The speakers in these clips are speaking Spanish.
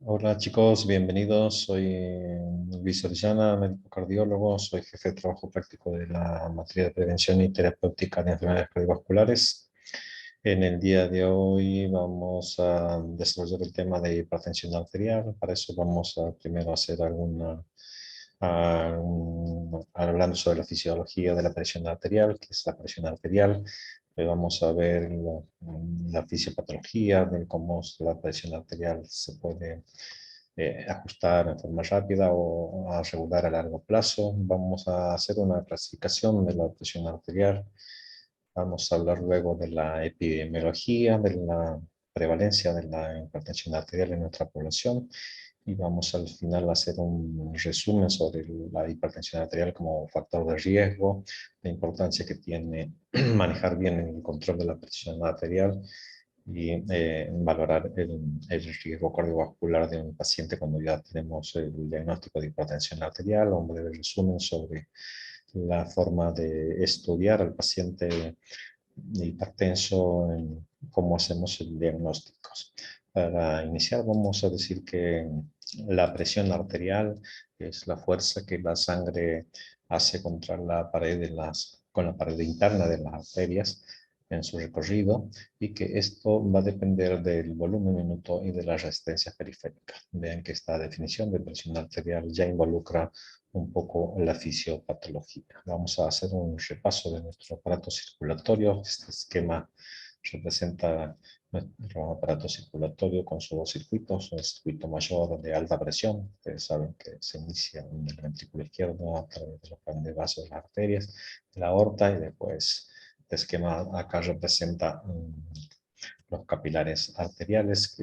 Hola chicos, bienvenidos. Soy Luis Orellana, médico cardiólogo. Soy jefe de trabajo práctico de la materia de prevención y terapéutica de enfermedades cardiovasculares. En el día de hoy vamos a desarrollar el tema de hipertensión arterial. Para eso vamos a primero hacer hablando sobre la fisiología de la presión arterial, que es la presión arterial. Vamos a ver la fisiopatología de cómo la presión arterial se puede ajustar en forma rápida o a regular a largo plazo. Vamos a hacer una clasificación de la presión arterial. Vamos a hablar luego de la epidemiología, de la prevalencia de la hipertensión arterial en nuestra población y vamos al final a hacer un resumen sobre la hipertensión arterial como factor de riesgo, la importancia que tiene manejar bien el control de la presión arterial y valorar el riesgo cardiovascular de un paciente cuando ya tenemos el diagnóstico de hipertensión arterial, un breve resumen sobre la forma de estudiar al paciente hipertenso, en cómo hacemos el diagnóstico. Para iniciar vamos a decir que la presión arterial es la fuerza que la sangre hace contra la pared con la pared interna de las arterias en su recorrido y que esto va a depender del volumen minuto y de la resistencia periférica. Vean que esta definición de presión arterial ya involucra un poco la fisiopatología. Vamos a hacer un repaso de nuestro aparato circulatorio. Este esquema representa nuestro aparato circulatorio con sus dos circuitos, el circuito mayor de alta presión, ustedes saben que se inicia en el ventrículo izquierdo a través de los grandes vasos de las arterias, de la aorta, y después este esquema acá representa los capilares arteriales,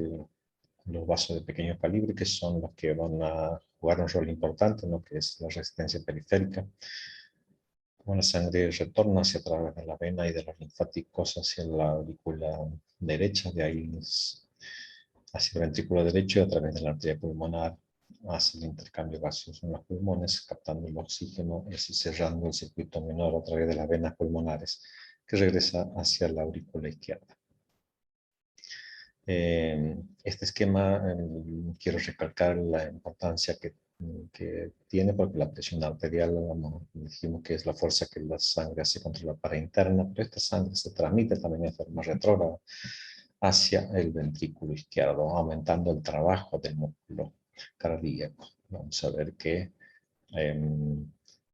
los vasos de pequeño calibre, que son los que van a jugar un rol importante en lo que es la resistencia periférica. Como la sangre retorna hacia a través de la vena y de los linfáticos hacia la aurícula derecha, de ahí hacia el ventrículo derecho y a través de la arteria pulmonar hace el intercambio gaseoso en los pulmones, captando el oxígeno y así cerrando el circuito menor a través de las venas pulmonares, que regresa hacia la aurícula izquierda. Este esquema, quiero recalcar la importancia que tiene, porque la presión arterial, dijimos que es la fuerza que la sangre hace contra la pared interna, pero esta sangre se transmite también en forma retrógrada hacia el ventrículo izquierdo, aumentando el trabajo del músculo cardíaco. Vamos a ver que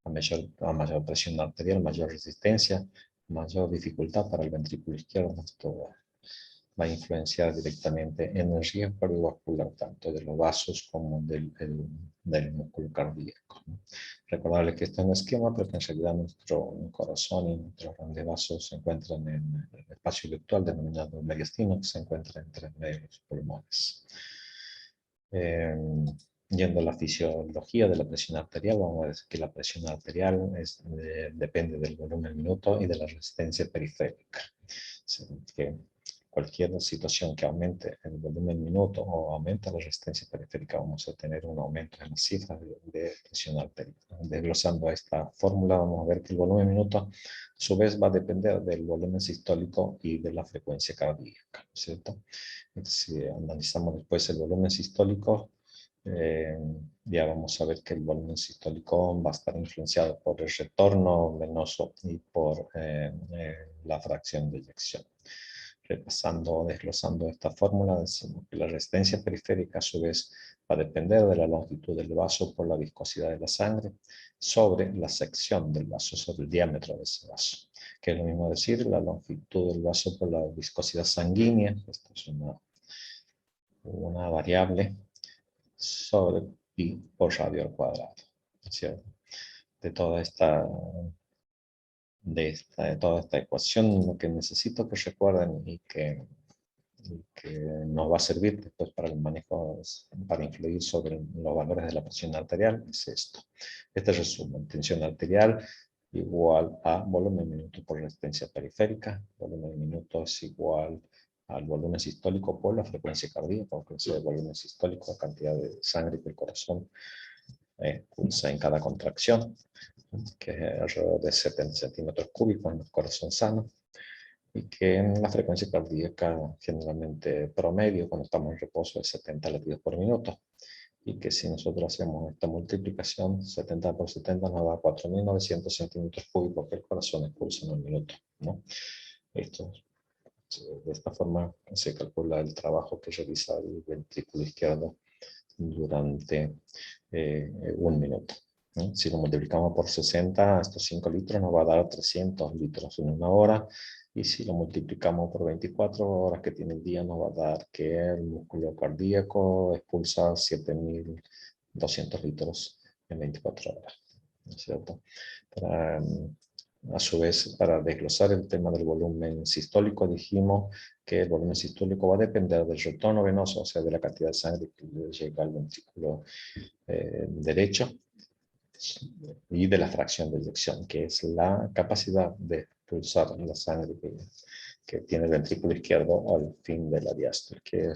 a mayor presión arterial, mayor resistencia, mayor dificultad para el ventrículo izquierdo. Esto va a influenciar directamente en el riesgo cardiovascular, tanto de los vasos como del músculo cardíaco. Recordarles que está en un esquema, pero que en realidad nuestro corazón y nuestros grandes vasos se encuentran en el espacio virtual denominado mediastino, que se encuentra entre medio de los pulmones. Yendo a la fisiología de la presión arterial, vamos a decir que la presión arterial depende del volumen minuto y de la resistencia periférica. Que cualquier situación que aumente el volumen minuto o aumenta la resistencia periférica, vamos a tener un aumento en las cifras de presión arterial. Desglosando esta fórmula, vamos a ver que el volumen minuto a su vez va a depender del volumen sistólico y de la frecuencia cardíaca, ¿cierto? Entonces, si analizamos después el volumen sistólico, ya vamos a ver que el volumen sistólico va a estar influenciado por el retorno venoso y por la fracción de eyección. Repasando, desglosando esta fórmula, decimos que la resistencia periférica a su vez va a depender de la longitud del vaso por la viscosidad de la sangre sobre la sección del vaso, sobre el diámetro de ese vaso, que es lo mismo decir la longitud del vaso por la viscosidad sanguínea. Esto es una variable sobre pi por radio al cuadrado, ¿cierto? De toda esta de toda esta ecuación, lo que necesito que recuerden y que nos va a servir después para el manejo, para influir sobre los valores de la presión arterial, es esto. Este resumen: tensión arterial igual a volumen minuto por resistencia periférica, volumen minuto es igual al volumen sistólico por la frecuencia cardíaca, porque es el volumen sistólico, la cantidad de sangre que el corazón pulsa en cada contracción, que es alrededor de 70 centímetros cúbicos en el corazón sano. y que en la frecuencia cardíaca generalmente promedio cuando estamos en reposo es 70 latidos por minuto. Y que si nosotros hacemos esta multiplicación, 70 por 70 nos da 4.900 centímetros cúbicos que el corazón expulsa en un minuto, ¿no? Esto, de esta forma se calcula el trabajo que realiza el ventrículo izquierdo durante un minuto, ¿no? Si lo multiplicamos por 60, estos 5 litros nos va a dar 300 litros en una hora. Y si lo multiplicamos por 24 horas que tiene el día, nos va a dar que el músculo cardíaco expulsa 7.200 litros en 24 horas, ¿no es cierto? A su vez, para desglosar el tema del volumen sistólico, dijimos que el volumen sistólico va a depender del retorno venoso, o sea, de la cantidad de sangre que llega al ventrículo derecho, y de la fracción de eyección, que es la capacidad de expulsar la sangre que tiene el ventrículo izquierdo al fin de la diástole, que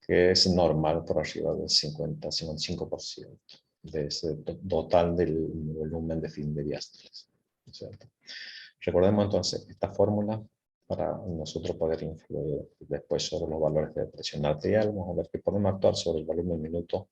es normal por arriba del 50-55% de ese total del volumen de fin de diástoles, ¿cierto? Recordemos entonces esta fórmula para nosotros poder influir después sobre los valores de presión arterial. Vamos a ver que podemos actuar sobre el volumen minuto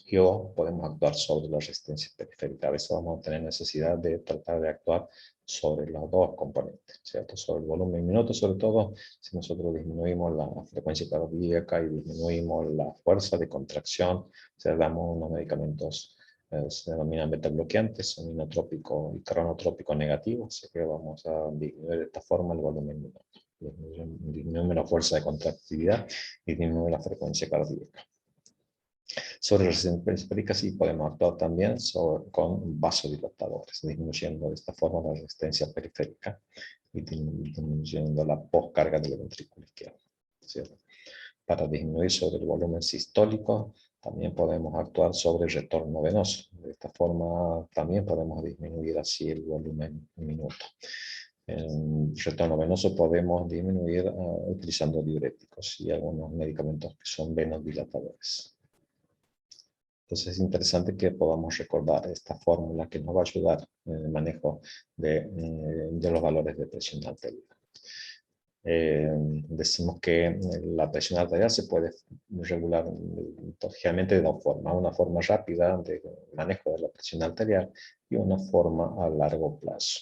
y o podemos actuar sobre la resistencia periférica. A veces vamos a tener necesidad de tratar de actuar sobre los dos componentes, ¿cierto? Sobre el volumen minuto, sobre todo si nosotros disminuimos la frecuencia cardíaca y disminuimos la fuerza de contracción, o sea, damos unos medicamentos se denominan beta-bloqueantes, son inotrópico y cronotrópico negativos, así que vamos a disminuir de esta forma el volumen minuto. Disminuimos la fuerza de contractividad y disminuimos la frecuencia cardíaca. Sobre la resistencia periférica sí podemos actuar también con vasodilatadores, disminuyendo de esta forma la resistencia periférica y disminuyendo la poscarga del ventrículo izquierdo, ¿cierto? Para disminuir sobre el volumen sistólico, también podemos actuar sobre el retorno venoso. De esta forma también podemos disminuir así el volumen minuto. En retorno venoso podemos disminuir utilizando diuréticos y algunos medicamentos que son venodilatadores. Entonces es interesante que podamos recordar esta fórmula que nos va a ayudar en el manejo de los valores de presión arterial. Decimos que la presión arterial se puede regular generalmente de dos formas. Una forma rápida de manejo de la presión arterial y una forma a largo plazo.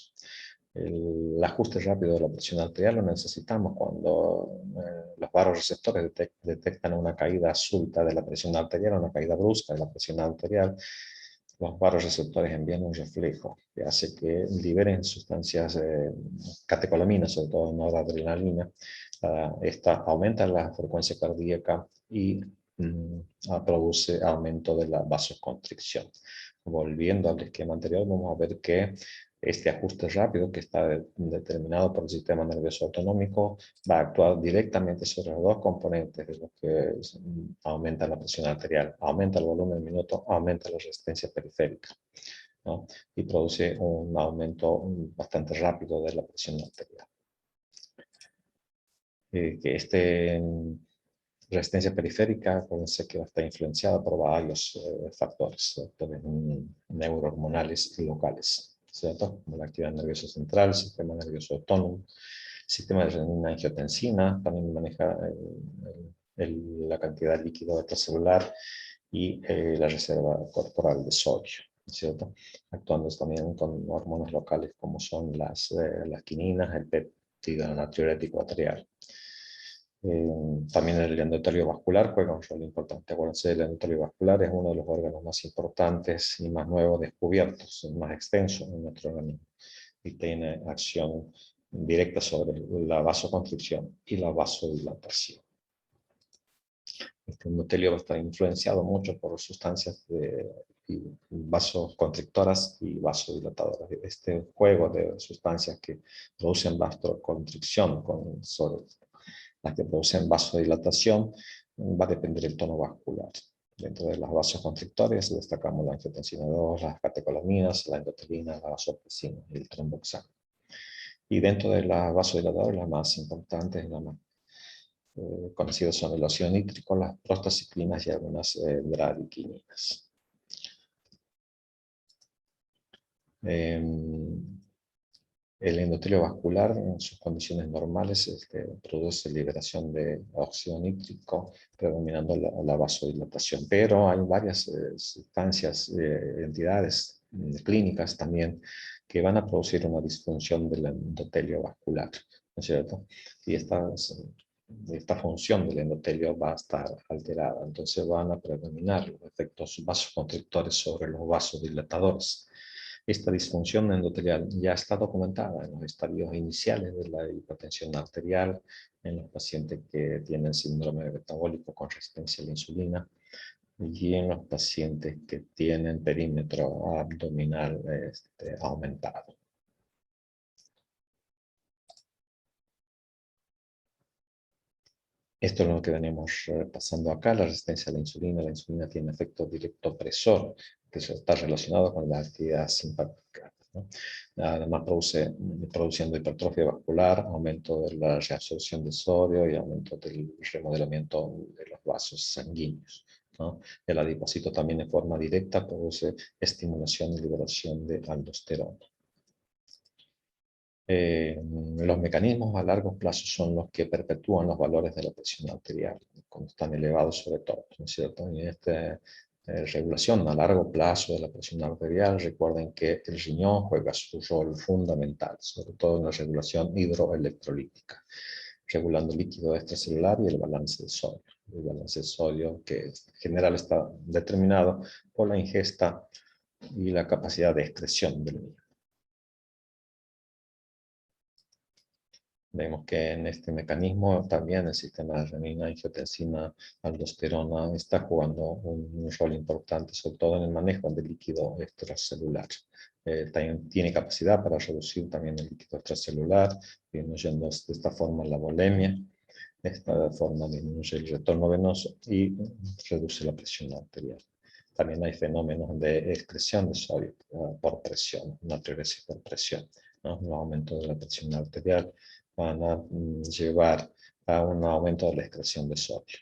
El ajuste rápido de la presión arterial lo necesitamos cuando los vasoreceptores detectan una caída súbita de la presión arterial, una caída brusca de la presión arterial. Los vasoreceptores envían un reflejo que hace que liberen sustancias catecolaminas, sobre todo noradrenalina. Esta aumenta la frecuencia cardíaca y produce aumento de la vasoconstricción. Volviendo al esquema anterior, vamos a ver que este ajuste rápido que está determinado por el sistema nervioso autonómico va a actuar directamente sobre los dos componentes de lo que aumenta la presión arterial, aumenta el volumen minuto, aumenta la resistencia periférica, ¿no? Y produce un aumento bastante rápido de la presión arterial. Que resistencia periférica, acuérdense que está influenciada por varios factores neurohormonales y locales, ¿cierto? Como la actividad nerviosa central, sistema nervioso autónomo, sistema de renina-angiotensina, también maneja la cantidad de líquido extracelular y la reserva corporal de sodio, ¿cierto? Actuando también con hormonas locales como son las quininas, el péptido natriurético arterial. También el endotelio vascular juega un rol importante. Acuérdense, el endotelio vascular es uno de los órganos más importantes y más nuevos descubiertos, más extenso en nuestro organismo y tiene acción directa sobre la vasoconstricción y la vasodilatación. Este endotelio va a estar influenciado mucho por sustancias vasoconstrictoras y vasodilatadoras. Este juego de sustancias que producen vasoconstricción sobre las que producen vasodilatación, va a depender del tono vascular. Dentro de las vasoconstrictores destacamos la angiotensina 2, las catecolaminas, la endotelina, la vasopresina y el tromboxano. Y dentro de las vasodilatadoras, las más importantes, las más conocidas son el óxido nítrico, las prostaciclinas y algunas bradiquininas. El endotelio vascular, en sus condiciones normales, produce liberación de óxido nítrico, predominando la vasodilatación. Pero hay varias sustancias, entidades clínicas también, que van a producir una disfunción del endotelio vascular, ¿no es cierto? Y esta función del endotelio va a estar alterada, entonces van a predominar los efectos vasoconstrictores sobre los vasodilatadores. Esta disfunción endotelial ya está documentada en los estadios iniciales de la hipertensión arterial, en los pacientes que tienen síndrome metabólico con resistencia a la insulina y en los pacientes que tienen perímetro abdominal aumentado. Esto es lo que venimos pasando acá, la resistencia a la insulina. La insulina tiene efecto directo opresor, que está relacionado con la actividad simpática, ¿no? Además, produciendo hipertrofia vascular, aumento de la reabsorción de sodio y aumento del remodelamiento de los vasos sanguíneos, ¿no? El adipocito también en forma directa produce estimulación y liberación de aldosterona. Los mecanismos a largo plazo son los que perpetúan los valores de la presión arterial, cuando están elevados sobre todo, ¿no es cierto? Y en esta regulación a largo plazo de la presión arterial, recuerden que el riñón juega su rol fundamental, sobre todo en la regulación hidroelectrolítica, regulando el líquido extracelular y el balance de sodio. El balance de sodio, que en general está determinado por la ingesta y la capacidad de excreción del mismo. Vemos que en este mecanismo también el sistema de renina, angiotensina, aldosterona está jugando un rol importante, sobre todo en el manejo del líquido extracelular. También tiene capacidad para reducir también el líquido extracelular, disminuyendo de esta forma la volemia. De esta forma disminuye el retorno venoso y reduce la presión arterial. También hay fenómenos de excreción de sodio por presión, una regresión por presión, ¿no? Un aumento de la presión arterial van a llevar a un aumento de la excreción de sodio.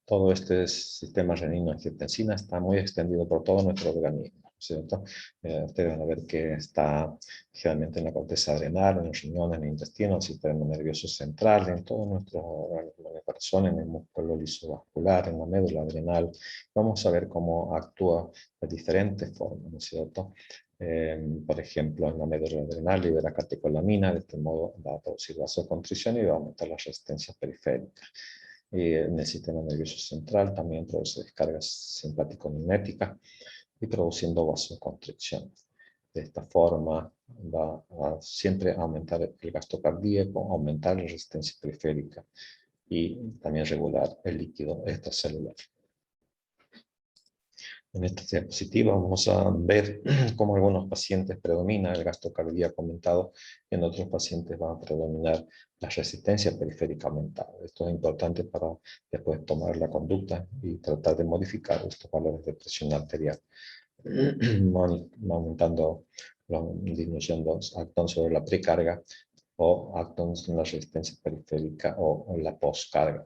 Todo este sistema renino-angiotensina está muy extendido por todo nuestro organismo, ¿cierto? Ustedes van a ver que está generalmente en la corteza adrenal, en los riñones, en el intestino, en el sistema nervioso central, en todos nuestros órganos, en el corazón, en el músculo lisovascular, en la médula adrenal. Vamos a ver cómo actúa de diferentes formas, ¿no es cierto? Por ejemplo, en la médula adrenal libera catecolamina, de este modo va a producir vasoconstricción y va a aumentar la resistencia periférica. Y en el sistema nervioso central también produce descargas simpático-miméticas y produciendo vasoconstricción. De esta forma va a siempre aumentar el gasto cardíaco, aumentar la resistencia periférica y también regular el líquido extracelular. En esta diapositiva vamos a ver cómo algunos pacientes predomina el gasto cardíaco aumentado y en otros pacientes va a predominar la resistencia periférica aumentada. Esto es importante para después tomar la conducta y tratar de modificar estos valores de presión arterial, aumentando, disminuyendo actón sobre la precarga o actons en la resistencia periférica o en la postcarga.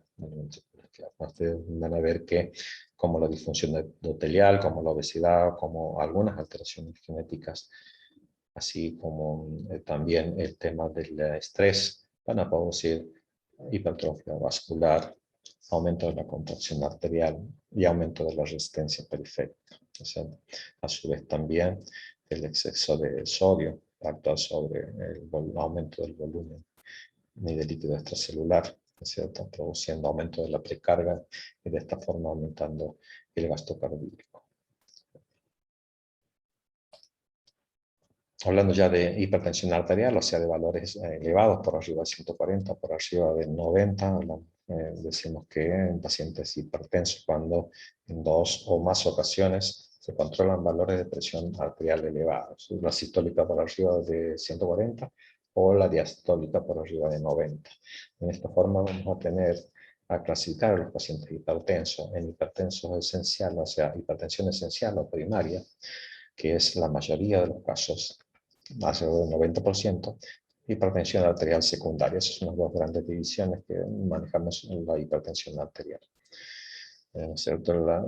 Ustedes van a ver que como la disfunción endotelial, como la obesidad, como algunas alteraciones genéticas, así como también el tema del estrés, van a producir hipertrofia vascular, aumento de la contracción arterial y aumento de la resistencia periférica. O sea, a su vez también el exceso de sodio actúa sobre el aumento del volumen y del líquido extracelular, ¿cierto? Produciendo aumento de la precarga y de esta forma aumentando el gasto cardíaco. Hablando ya de hipertensión arterial, o sea, de valores elevados por arriba de 140, por arriba de 90, decimos que en pacientes hipertensos, cuando en 2 o más ocasiones se controlan valores de presión arterial elevados, la sistólica por arriba de 140 o la diastólica por arriba de 90. En esta forma vamos a clasificar a los pacientes hipertensos en hipertensos esencial, o sea, hipertensión esencial o primaria, que es la mayoría de los casos, más del 90%, hipertensión arterial secundaria. Esas son las dos grandes divisiones que manejamos en la hipertensión arterial. ¿Cierto? La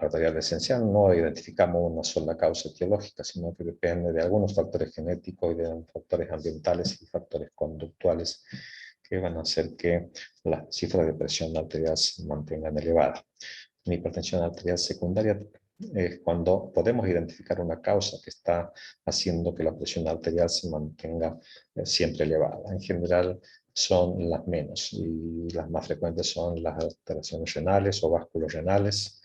arterial esencial no identificamos una sola causa etiológica, sino que depende de algunos factores genéticos y de factores ambientales y factores conductuales que van a hacer que la cifra de presión arterial se mantengan elevada. En hipertensión arterial secundaria es cuando podemos identificar una causa que está haciendo que la presión arterial se mantenga siempre elevada. En general son las menos y las más frecuentes son las alteraciones renales o vasculorrenales,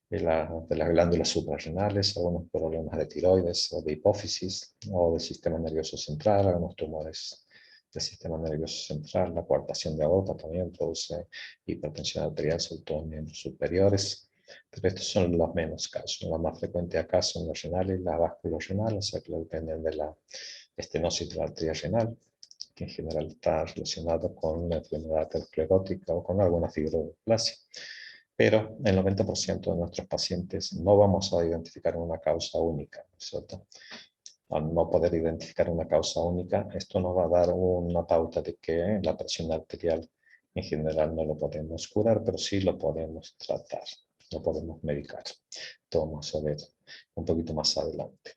de las glándulas suprarrenales, algunos problemas de tiroides o de hipófisis o del sistema nervioso central, algunos tumores del sistema nervioso central, la coartación de aorta también produce hipertensión arterial, sobre todo en miembros superiores. Pero estos son los menos casos. Los más frecuentes acá son los renales y las vasculorrenales, o sea que dependen de la estenosis de la arteria renal, que en general está relacionado con una enfermedad aterosclerótica o con alguna fibrodysplasia. Pero el 90% de nuestros pacientes no vamos a identificar una causa única, ¿cierto? Al no poder identificar una causa única, esto nos va a dar una pauta de que la presión arterial en general no lo podemos curar, pero sí lo podemos tratar, lo podemos medicar. Esto vamos a ver un poquito más adelante.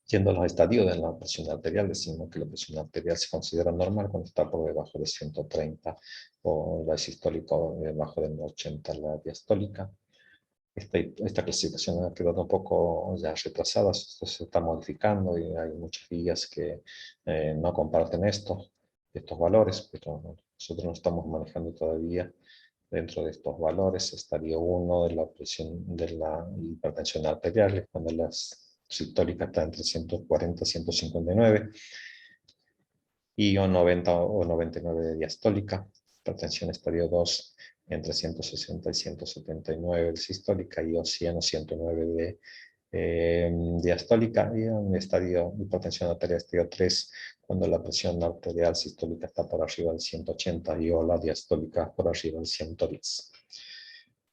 Yendo a los estadios de la presión arterial, decimos que la presión arterial se considera normal cuando está por debajo de 130 o la sistólica debajo de 80 la diastólica. Esta clasificación ha quedado un poco ya retrasada, esto se está modificando y hay muchas guías que no comparten estos valores, pero nosotros no estamos manejando todavía dentro de estos valores. Estadio 1 de la presión de la hipertensión arterial, cuando la sistólica está entre 140 y 159, y o 90 o 99 de diastólica. Hipertensión estadio 2 entre 160 y 179 de sistólica, y o 100 o 109 de diastólica, y en estadio hipertensión arterial estadio 3, cuando la presión arterial sistólica está por arriba del 180 y o la diastólica por arriba del 110.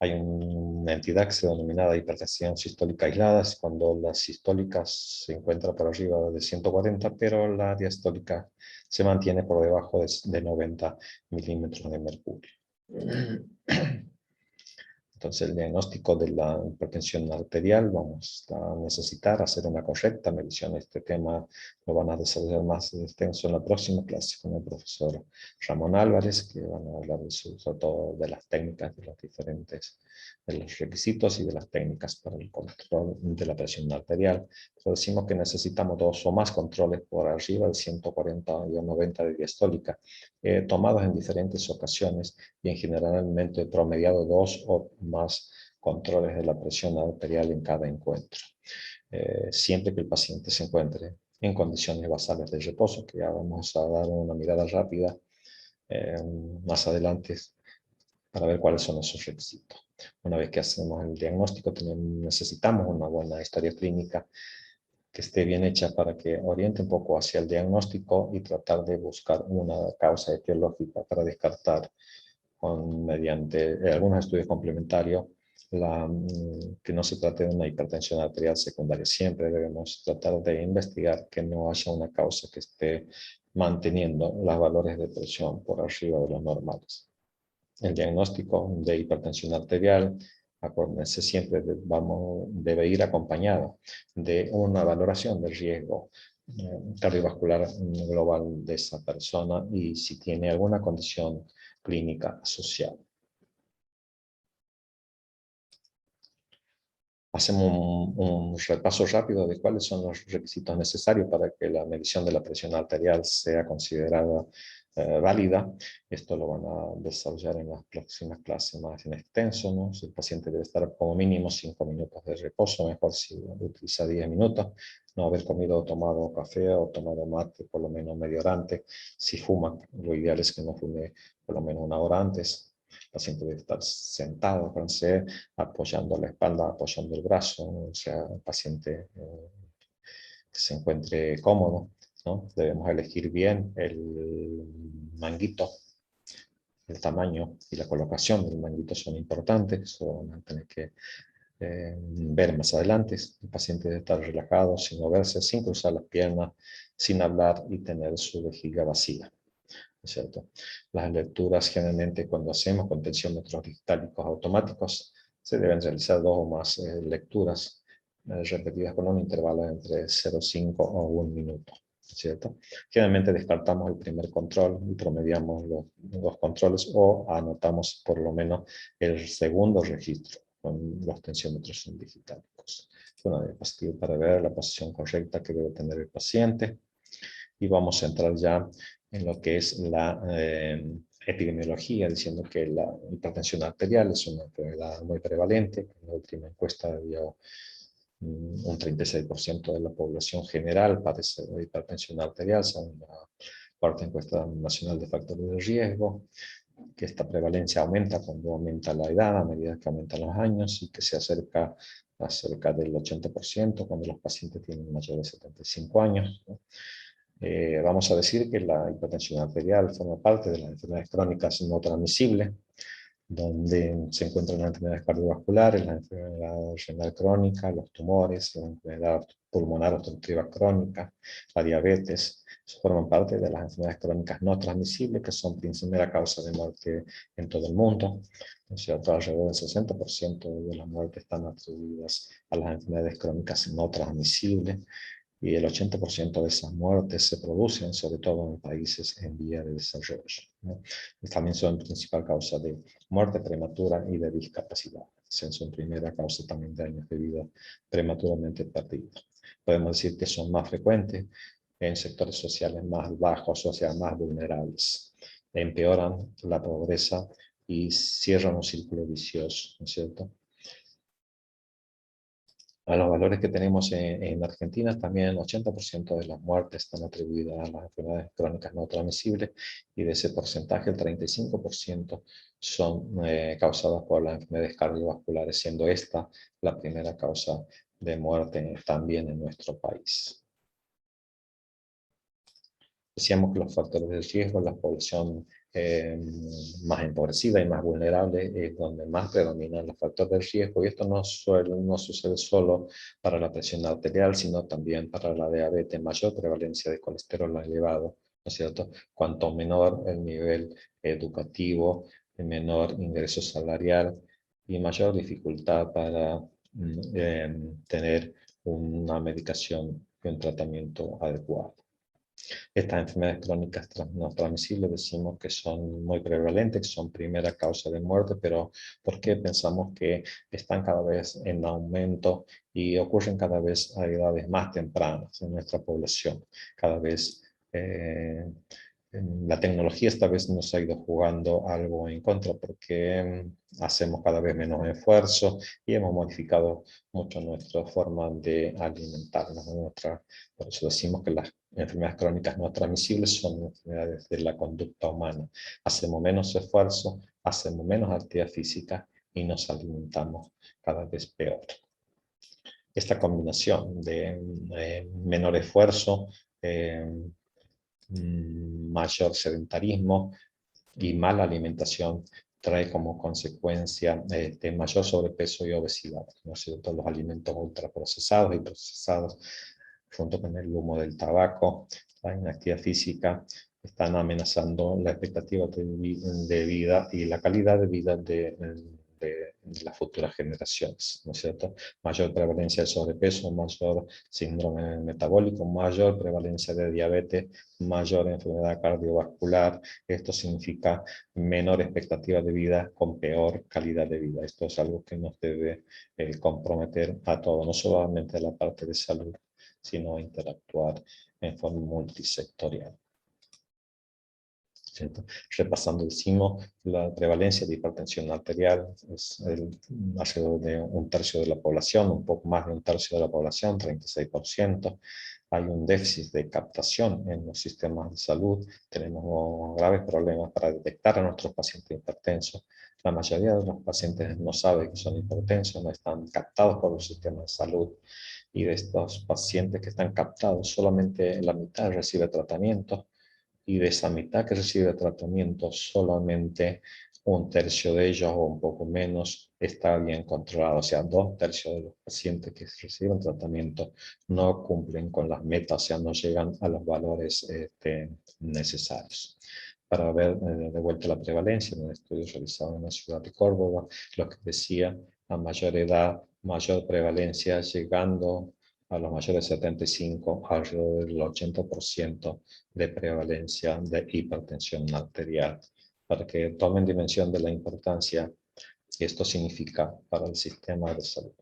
Hay una entidad que se denomina hipertensión sistólica aislada, es cuando la sistólica se encuentra por arriba de 140, pero la diastólica se mantiene por debajo de 90 milímetros de mercurio. Entonces, el diagnóstico de la hipertensión arterial, vamos a necesitar hacer una correcta medición. Este tema lo van a desarrollar más extenso en la próxima clase con el profesor Ramón Álvarez, que van a hablar sobre todo de las técnicas, de los diferentes, de los requisitos y de las técnicas para el control de la presión arterial. Pero decimos que necesitamos 2 o más controles por arriba del 140 y 90 de diastólica, tomados en diferentes ocasiones y en generalmente promediado 2 o más controles de la presión arterial en cada encuentro. Siempre que el paciente se encuentre en condiciones basales de reposo, que ya vamos a dar una mirada rápida más adelante para ver cuáles son esos requisitos. Una vez que hacemos el diagnóstico, necesitamos una buena historia clínica que esté bien hecha para que oriente un poco hacia el diagnóstico y tratar de buscar una causa etiológica para descartar mediante algunos estudios complementarios que no se trate de una hipertensión arterial secundaria. Siempre debemos tratar de investigar que no haya una causa que esté manteniendo los valores de presión por arriba de los normales. El diagnóstico de hipertensión arterial, acuérdense, siempre debe ir acompañado de una valoración del riesgo cardiovascular global de esa persona y si tiene alguna condición clínica asociada. Hacemos un repaso rápido de cuáles son los requisitos necesarios para que la medición de la presión arterial sea considerada válida. Esto lo van a desarrollar en las próximas clases más en extenso, ¿no? El paciente debe estar como mínimo 5 minutos de reposo, mejor si utiliza 10 minutos, no haber comido o tomado café o tomado mate por lo menos media hora antes. Si fuma, lo ideal es que no fume por lo menos 1 hora antes. El paciente debe estar sentado, apoyando la espalda, apoyando el brazo, o sea, el paciente que se encuentre cómodo, ¿no? Debemos elegir bien el manguito, el tamaño y la colocación del manguito son importantes, eso van a tener que ver más adelante. El paciente debe estar relajado, sin moverse, sin cruzar las piernas, sin hablar y tener su vejiga vacía. ¿Cierto? Las lecturas generalmente cuando hacemos con tensiómetros digitálicos automáticos se deben realizar 2 o más lecturas repetidas con un intervalo entre 0,5 o 1 minuto, ¿cierto? Generalmente descartamos el primer control y promediamos los controles o anotamos por lo menos el segundo registro con los tensiómetros digitálicos. Una diapositiva para ver la posición correcta que debe tener el paciente. Y vamos a entrar ya en lo que es la epidemiología, diciendo que la hipertensión arterial es una enfermedad muy prevalente. En la última encuesta dio un 36% de la población general padece de hipertensión arterial, según la cuarta encuesta nacional de factores de riesgo, que esta prevalencia aumenta cuando aumenta la edad, a medida que aumentan los años, y que se acerca a cerca del 80% cuando los pacientes tienen mayor de 75 años, ¿no? Vamos a decir que la hipertensión arterial forma parte de las enfermedades crónicas no transmisibles, donde se encuentran las enfermedades cardiovasculares, la enfermedad renal crónica, los tumores, la enfermedad pulmonar obstructiva crónica, la diabetes, forman parte de las enfermedades crónicas no transmisibles, que son primera causa de muerte en todo el mundo. O sea, alrededor del 60% de las muertes están atribuidas a las enfermedades crónicas no transmisibles, y el 80% de esas muertes se producen sobre todo en países en vía de desarrollo, ¿no? También son principal causa de muerte prematura y de discapacidad. Son primera causa también de años de vida prematuramente perdidos. Podemos decir que son más frecuentes en sectores sociales más bajos, o sea, más vulnerables. Empeoran la pobreza y cierran un círculo vicioso, ¿no es cierto? A los valores que tenemos en Argentina, también el 80% de las muertes están atribuidas a las enfermedades crónicas no transmisibles, y de ese porcentaje el 35% son causadas por las enfermedades cardiovasculares, siendo esta la primera causa de muerte también en nuestro país. Decíamos que los factores de riesgo, la población más empobrecida y más vulnerable es donde más predominan los factores de riesgo, y esto no sucede solo para la presión arterial, sino también para la diabetes, mayor prevalencia de colesterol elevado, ¿no es cierto? Cuanto menor el nivel educativo, menor ingreso salarial y mayor dificultad para tener una medicación y un tratamiento adecuado. Estas enfermedades crónicas no transmisibles decimos que son muy prevalentes, que son primera causa de muerte, pero ¿por qué pensamos que están cada vez en aumento y ocurren cada vez a edades más tempranas en nuestra población? Cada vez la tecnología esta vez nos ha ido jugando algo en contra, porque hacemos cada vez menos esfuerzo y hemos modificado mucho nuestra forma de alimentarnos. Por eso decimos que las enfermedades crónicas no transmisibles son enfermedades de la conducta humana. Hacemos menos esfuerzo, hacemos menos actividad física y nos alimentamos cada vez peor. Esta combinación de menor esfuerzo, mayor sedentarismo y mala alimentación trae como consecuencia de mayor sobrepeso y obesidad, ¿no es cierto? Los alimentos ultraprocesados y procesados, junto con el humo del tabaco, la inactividad física, están amenazando la expectativa de vida y la calidad de vida de las futuras generaciones, ¿no es cierto? Mayor prevalencia de sobrepeso, mayor síndrome metabólico, mayor prevalencia de diabetes, mayor enfermedad cardiovascular. Esto significa menor expectativa de vida con peor calidad de vida. Esto es algo que nos debe comprometer a todos, no solamente a la parte de salud, sino interactuar en forma multisectorial. ¿Cierto? Repasando, decimos, la prevalencia de hipertensión arterial es alrededor de un tercio de la población, un poco más de un tercio de la población, 36%. Hay un déficit de captación en los sistemas de salud. Tenemos graves problemas para detectar a nuestros pacientes hipertensos. La mayoría de los pacientes no saben que son hipertensos, no están captados por los sistemas de salud. Y de estos pacientes que están captados, solamente la mitad recibe tratamiento. Y de esa mitad que recibe tratamiento, solamente un tercio de ellos o un poco menos está bien controlado. O sea, 2/3 de los pacientes que reciben tratamiento no cumplen con las metas, o sea, no llegan a los valores necesarios. Para ver de vuelta la prevalencia, en un estudio realizado en la ciudad de Córdoba, lo que decía a mayor edad, mayor prevalencia, llegando a los mayores de 75, alrededor del 80% de prevalencia de hipertensión arterial, para que tomen dimensión de la importancia que esto significa para el sistema de salud.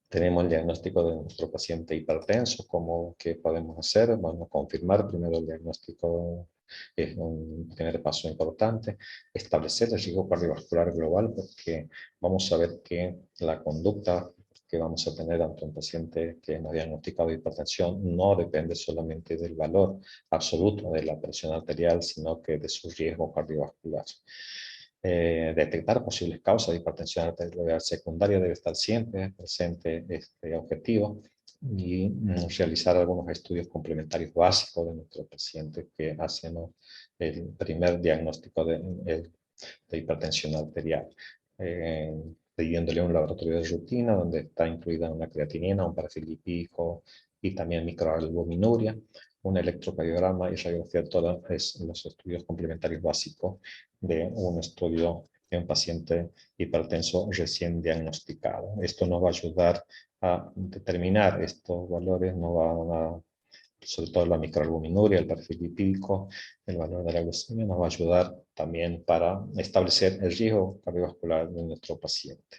Tenemos el diagnóstico de nuestro paciente hipertenso. ¿Cómo que podemos hacer? Bueno, confirmar primero el diagnóstico es un primer paso importante. Establecer el riesgo cardiovascular global, porque vamos a ver que la conducta que vamos a tener ante un paciente que hemos diagnosticado de hipertensión no depende solamente del valor absoluto de la presión arterial, sino que de su riesgo cardiovascular. Detectar posibles causas de hipertensión arterial secundaria debe estar siempre presente este objetivo y realizar algunos estudios complementarios básicos de nuestro paciente que hacemos el primer diagnóstico de hipertensión arterial. Pidiéndole un laboratorio de rutina donde está incluida una creatinina, un perfil lipídico y también microalbuminuria, un electrocardiograma y radiografía todas los estudios complementarios básicos de un estudio de un paciente hipertenso recién diagnosticado. Esto nos va a ayudar a determinar estos valores, nos va a, sobre todo la microalbuminuria, el perfil lipídico, el valor de la glucemia, nos va a ayudar también para establecer el riesgo cardiovascular de nuestro paciente.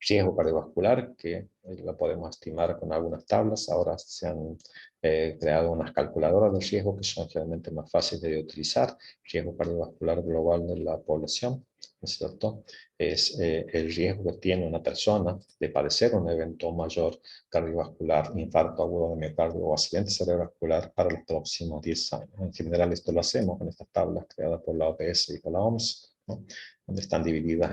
Riesgo cardiovascular, que lo podemos estimar con algunas tablas. Ahora se han creado unas calculadoras de riesgo que son generalmente más fáciles de utilizar. Riesgo cardiovascular global de la población, ¿no es cierto? Es el riesgo que tiene una persona de padecer un evento mayor cardiovascular, infarto agudo de miocardio o accidente cerebrovascular para los próximos 10 años. En general esto lo hacemos con estas tablas creadas por la OPS y por la OMS, ¿no? Donde están divididas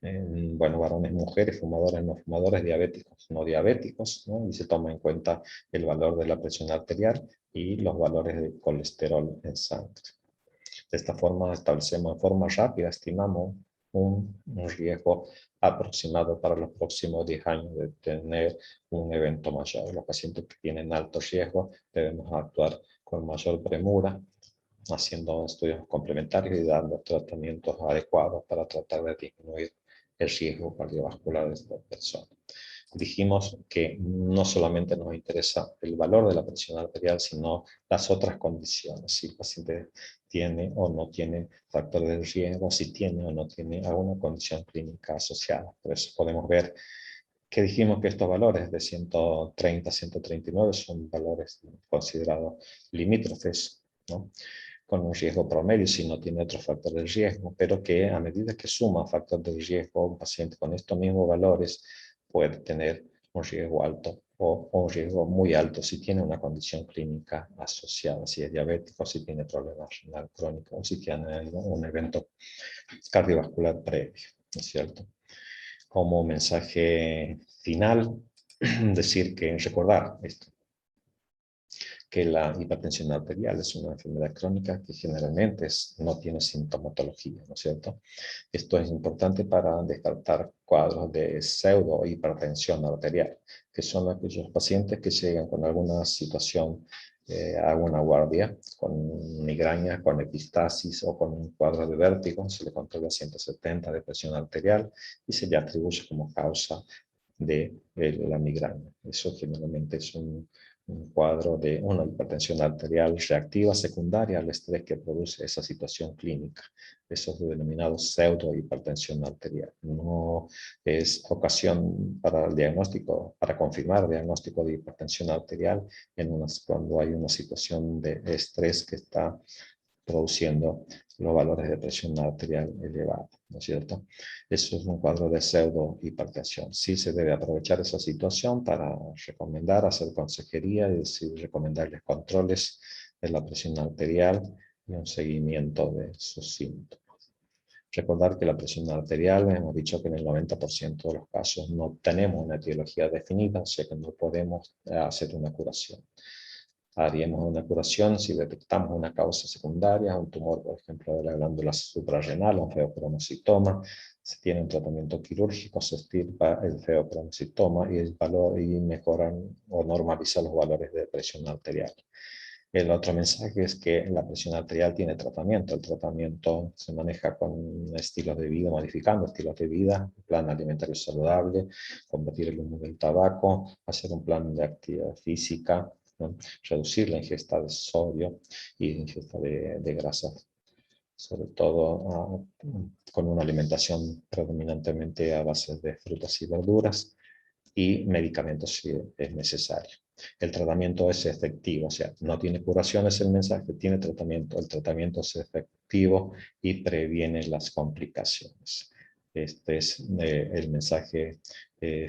bueno, varones, mujeres, fumadores, no fumadores, diabéticos, no diabéticos, ¿no? Y se toma en cuenta el valor de la presión arterial y los valores de colesterol en sangre. De esta forma establecemos de forma rápida, estimamos un riesgo aproximado para los próximos 10 años de tener un evento mayor. Los pacientes que tienen alto riesgo debemos actuar con mayor premura, haciendo estudios complementarios y dando tratamientos adecuados para tratar de disminuir el riesgo cardiovascular de esta persona. Dijimos que no solamente nos interesa el valor de la presión arterial, sino las otras condiciones, si el paciente tiene o no tiene factores de riesgo, si tiene o no tiene alguna condición clínica asociada. Por eso podemos ver que dijimos que estos valores de 130 a 139 son valores considerados limítrofes, ¿no? Con un riesgo promedio si no tiene otro factor de riesgo, pero que a medida que suma factor de riesgo, un paciente con estos mismos valores puede tener un riesgo alto o un riesgo muy alto si tiene una condición clínica asociada, si es diabético, si tiene problemas renal crónicos o si tiene un evento cardiovascular previo, ¿no es cierto? Como mensaje final, decir que recordar esto, que la hipertensión arterial es una enfermedad crónica que generalmente no tiene sintomatología, ¿no es cierto? Esto es importante para descartar cuadros de pseudo hipertensión arterial, que son aquellos pacientes que llegan con alguna situación a una guardia, con migraña, con epistasis o con un cuadro de vértigo, se le controla 170 de presión arterial y se le atribuye como causa de la migraña. Eso generalmente es un cuadro de una hipertensión arterial reactiva secundaria al estrés que produce esa situación clínica. Eso es denominado pseudohipertensión arterial. No es ocasión para el diagnóstico, para confirmar el diagnóstico de hipertensión arterial cuando hay una situación de estrés que está produciendo los valores de presión arterial elevada, ¿no es cierto? Eso es un cuadro de pseudohipertensión. Sí se debe aprovechar esa situación para recomendar, hacer consejería, es decir, recomendarles controles de la presión arterial y un seguimiento de sus síntomas. Recordar que la presión arterial, hemos dicho que en el 90% de los casos no tenemos una etiología definida, o sea que no podemos hacer una curación. Haríamos una curación si detectamos una causa secundaria, un tumor, por ejemplo, de la glándula suprarrenal, un feocromocitoma. Se tiene un tratamiento quirúrgico, se extirpa el feocromocitoma y mejoran o normalizan los valores de presión arterial. El otro mensaje es que la presión arterial tiene tratamiento. El tratamiento se maneja con estilos de vida, modificando estilos de vida, plan alimentario saludable, combatir el humo del tabaco, hacer un plan de actividad física, ¿no? Reducir la ingesta de sodio y la ingesta de grasa, sobre todo con una alimentación predominantemente a base de frutas y verduras y medicamentos si es necesario. El tratamiento es efectivo, o sea, no tiene curación, es el mensaje, tiene tratamiento. El tratamiento es efectivo y previene las complicaciones. Este es el mensaje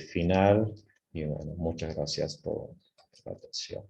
final y bueno, muchas gracias por la atención.